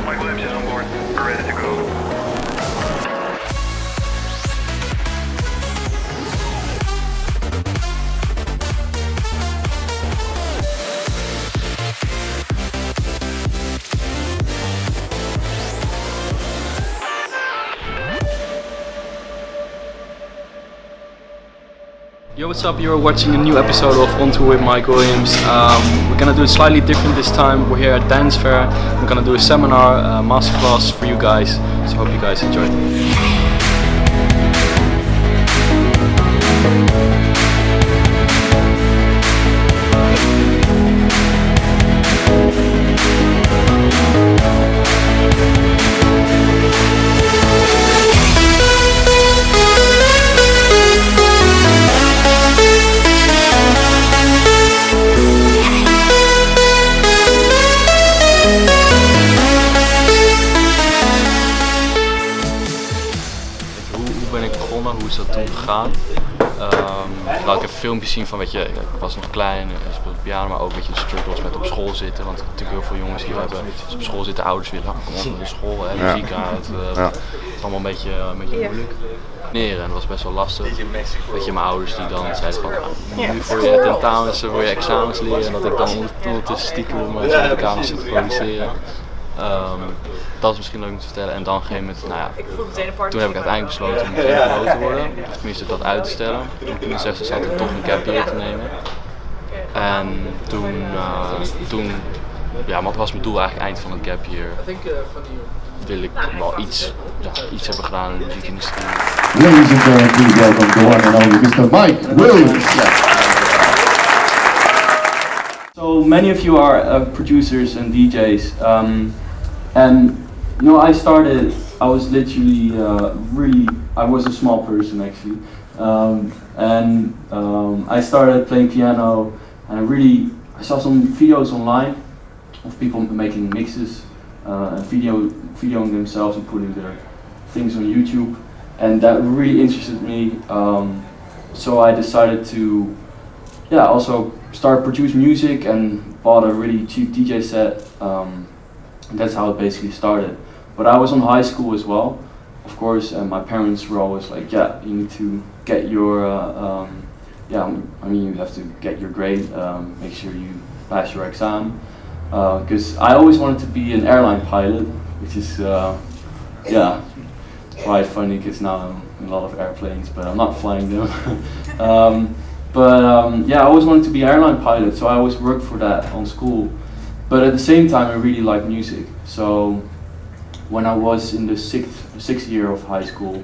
Mike Williams is on board. We're ready to go. Yo, what's up? You're watching a new episode of On Tour with Mike Williams. We're gonna do it slightly different this time. We're here at Dance Fair. We're gonna do a seminar, masterclass for you guys. So hope you guys enjoy. Hoe is dat toen gegaan? Laat ik even filmpjes zien van, weet je, ik was nog klein, ik speelde piano, maar ook een beetje struggles met op school zitten, want natuurlijk heel veel jongens hier hebben, als op school zitten, ouders willen, kom op naar de school, hè, muziek aan, het is allemaal een beetje moeilijk. En dat was best wel lastig. Weet je, mijn ouders die dan zeiden van, nu voor je tentamens, voor je examens leren, en dat ik dan ondertussen stiekem zo'n kamers zit te produceren. Dat is misschien leuk om te vertellen. En dan op een gegeven moment, nou ja, toen heb ik uiteindelijk besloten om geen piloot te worden. Of tenminste dat uit te stellen. Toen ik in de 6e zat ik toch een gap year te nemen. En toen was mijn doel eigenlijk eind van het gap year. Wil ik wel iets hebben gedaan in de muziekindustrie. Ladies and gentlemen, please welcome the one and only Mr. Mike Williams. So many of you are producers and DJs, and you know, I was literally I was a small person actually, I started playing piano, and I saw some videos online of people making mixes and videoing themselves and putting their things on YouTube, and that really interested me. So I decided to also start produce music and bought a really cheap DJ set. That's how it basically started. But I was on high school as well, of course, and my parents were always like, you need to get your, you have to get your grade, make sure you pass your exam. Because I always wanted to be an airline pilot, which is, quite funny because now I'm in a lot of airplanes, but I'm not flying them. I always wanted to be an airline pilot, so I always worked for that on school. But at the same time, I really like music. So when I was in the sixth year of high school,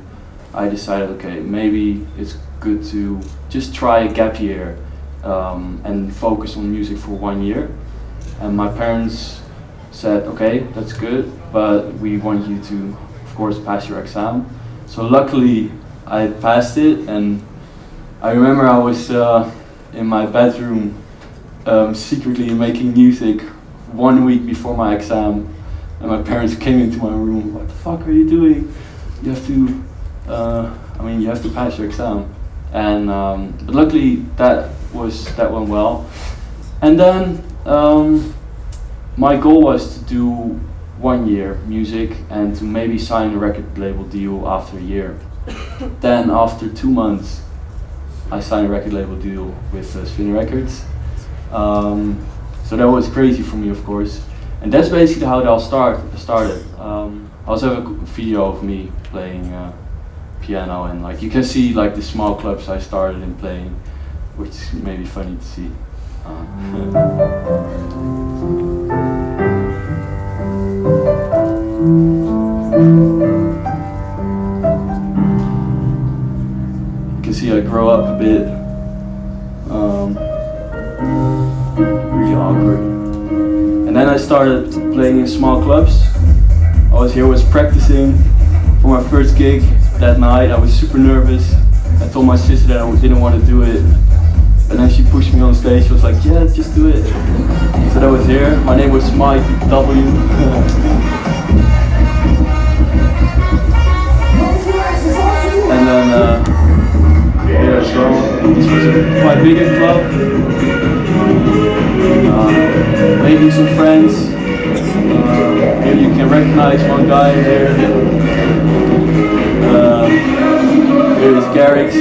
I decided, okay, maybe it's good to just try a gap year and focus on music for 1 year. And my parents said, okay, that's good, but we want you to, of course, pass your exam. So luckily, I passed it, and I remember I was in my bedroom secretly making music 1 week before my exam, and my parents came into my room. What the fuck are you doing? You have to pass your exam. And but luckily that went well. And then my goal was to do 1 year music and to maybe sign a record label deal after a year. Then after 2 months, I signed a record label deal with Spin Records. So that was crazy for me, of course. And that's basically how it all started. I also have a video of me playing piano, and like you can see like the small clubs I started in playing, which may be funny to see. You can see I grow up a bit. Really awkward. And then I started playing in small clubs. I was practicing for my first gig that night. I was super nervous. I told my sister that I didn't want to do it. And then she pushed me on stage. She was like, yeah, just do it. So that was here. My name was Mike W. And then, so this was my biggest club. Making some friends. Here you can recognize one guy here. Here is Garrix.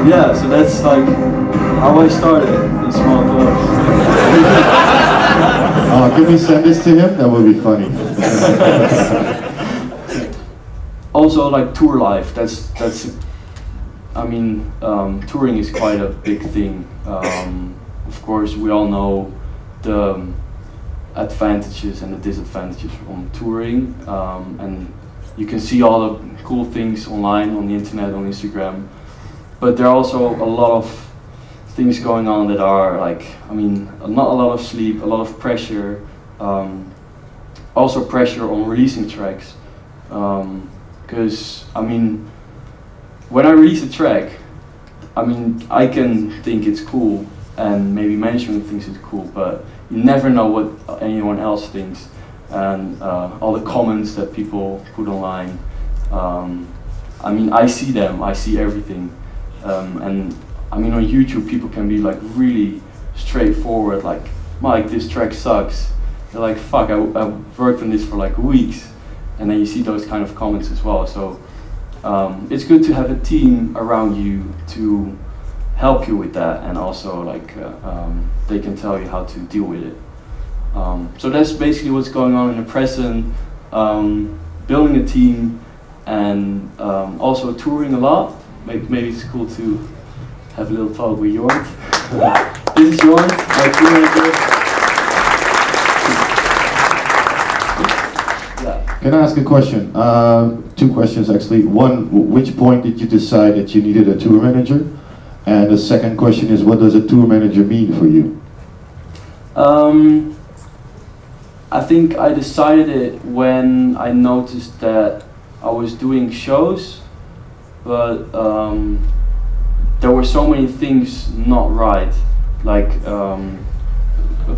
Yeah, so that's like how I started in small clubs. Can we send this to him? That would be funny. Also, like tour life. That's. I mean, touring is quite a big thing. Of course, we all know the advantages and the disadvantages from touring, and you can see all the cool things online, on the internet, on Instagram. But there are also a lot of things going on that are like, I mean, not a lot of sleep, a lot of pressure, also pressure on releasing tracks. Because, I mean, when I release a track, I mean, I can think it's cool, and maybe management thinks it's cool, but you never know what anyone else thinks, and all the comments that people put online. I mean, I see them, I see everything, and I mean, on YouTube, people can be like really straightforward, like, Mike, this track sucks. They're like, fuck, I worked on this for like weeks, and then you see those kind of comments as well. So it's good to have a team around you to help you with that, and also like they can tell you how to deal with it. So that's basically what's going on in the present, building a team, and also touring a lot. Maybe it's cool to have a little talk with Jorn. This is Jorn, my team manager. Can I ask a question? Two questions actually. One, which point did you decide that you needed a tour manager? And the second question is, what does a tour manager mean for you? I think I decided it when I noticed that I was doing shows, but there were so many things not right, like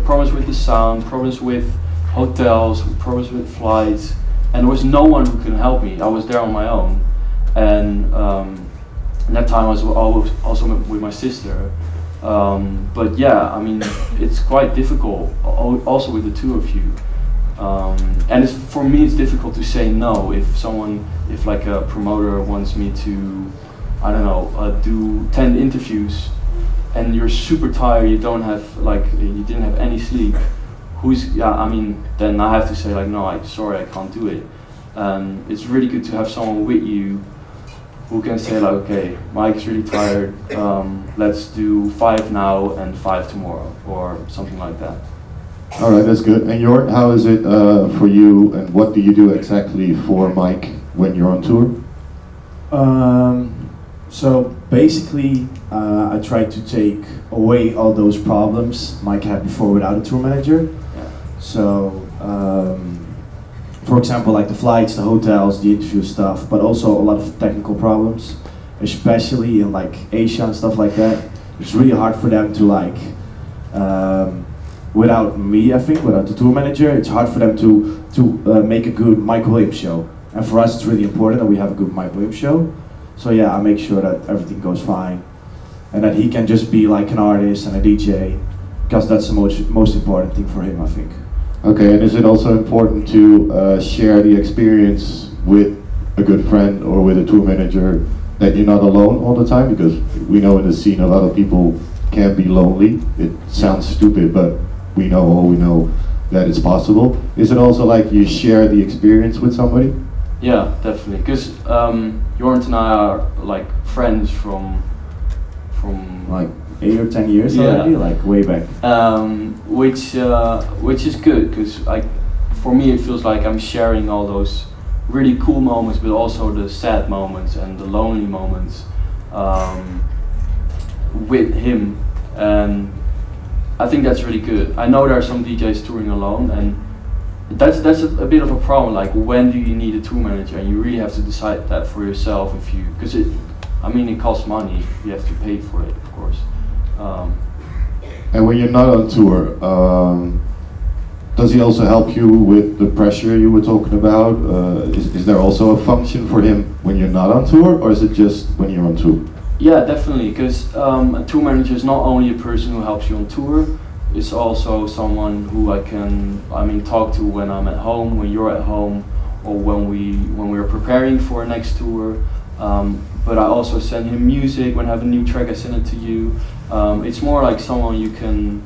problems with the sound, problems with hotels, problems with flights, and there was no one who could help me. I was there on my own, and at that time I was also with my sister. But yeah, I mean, it's quite difficult, also with the two of you. And for me, it's difficult to say no if like a promoter wants me to, I don't know, do 10 interviews, and you're super tired, you didn't have any sleep. I mean, then I have to say like, no, sorry, I can't do it. It's really good to have someone with you who can say like, okay, Mike's really tired, let's do 5 now and 5 tomorrow, or something like that. All right, that's good. And Jorn, how is it for you, and what do you do exactly for Mike when you're on tour? So basically, I try to take away all those problems Mike had before without a tour manager. Yeah. So, for example, like the flights, the hotels, the interview stuff, but also a lot of technical problems, especially in like Asia and stuff like that. It's really hard for them to like, without me, I think, without the tour manager, it's hard for them to make a good Mike Williams show. And for us, it's really important that we have a good Mike Williams show. So yeah, I make sure that everything goes fine, and that he can just be like an artist and a DJ, because that's the most important thing for him, I think. Okay, and is it also important to share the experience with a good friend or with a tour manager, that you're not alone all the time? Because we know in the scene a lot of people can be lonely. It sounds stupid, but we know that it's possible. Is it also like you share the experience with somebody? Yeah, definitely. Because Jorn and I are like friends from Like 8 or 10 years Yeah. already, like way back. which is good, because for me it feels like I'm sharing all those really cool moments, but also the sad moments and the lonely moments with him, and I think that's really good. I know there are some DJs touring alone, and that's a bit of a problem. Like, when do you need a tour manager? And you really have to decide that for yourself, because it costs money. You have to pay for it, of course. And when you're not on tour, does he also help you with the pressure you were talking about? Is there also a function for him when you're not on tour, or is it just when you're on tour? Yeah, definitely, because a tour manager is not only a person who helps you on tour, it's also someone who I can, talk to when I'm at home, when you're at home, or when we're preparing for a next tour. But I also send him music. When I have a new track, I send it to you. It's more like someone you can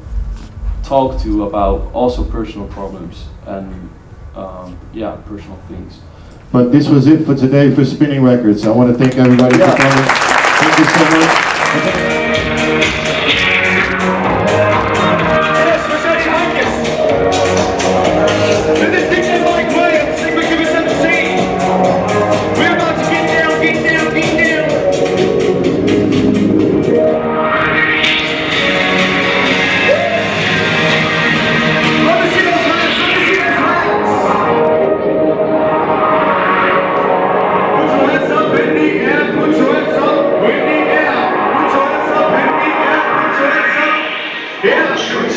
talk to about also personal problems and personal things. But this was it for today for Spinning Records. I want to thank everybody for coming. Thank you so much. Yes, we're Johnny Hopkins. And this thing is Mike Williams. Think we give us MC. We're about to get down, get down, get down. Let me see those hands, let me see those hands. Put your hands up in the air, put your hands up in the air. Put your hands up in the air, put your hands up. Yeah, shoot.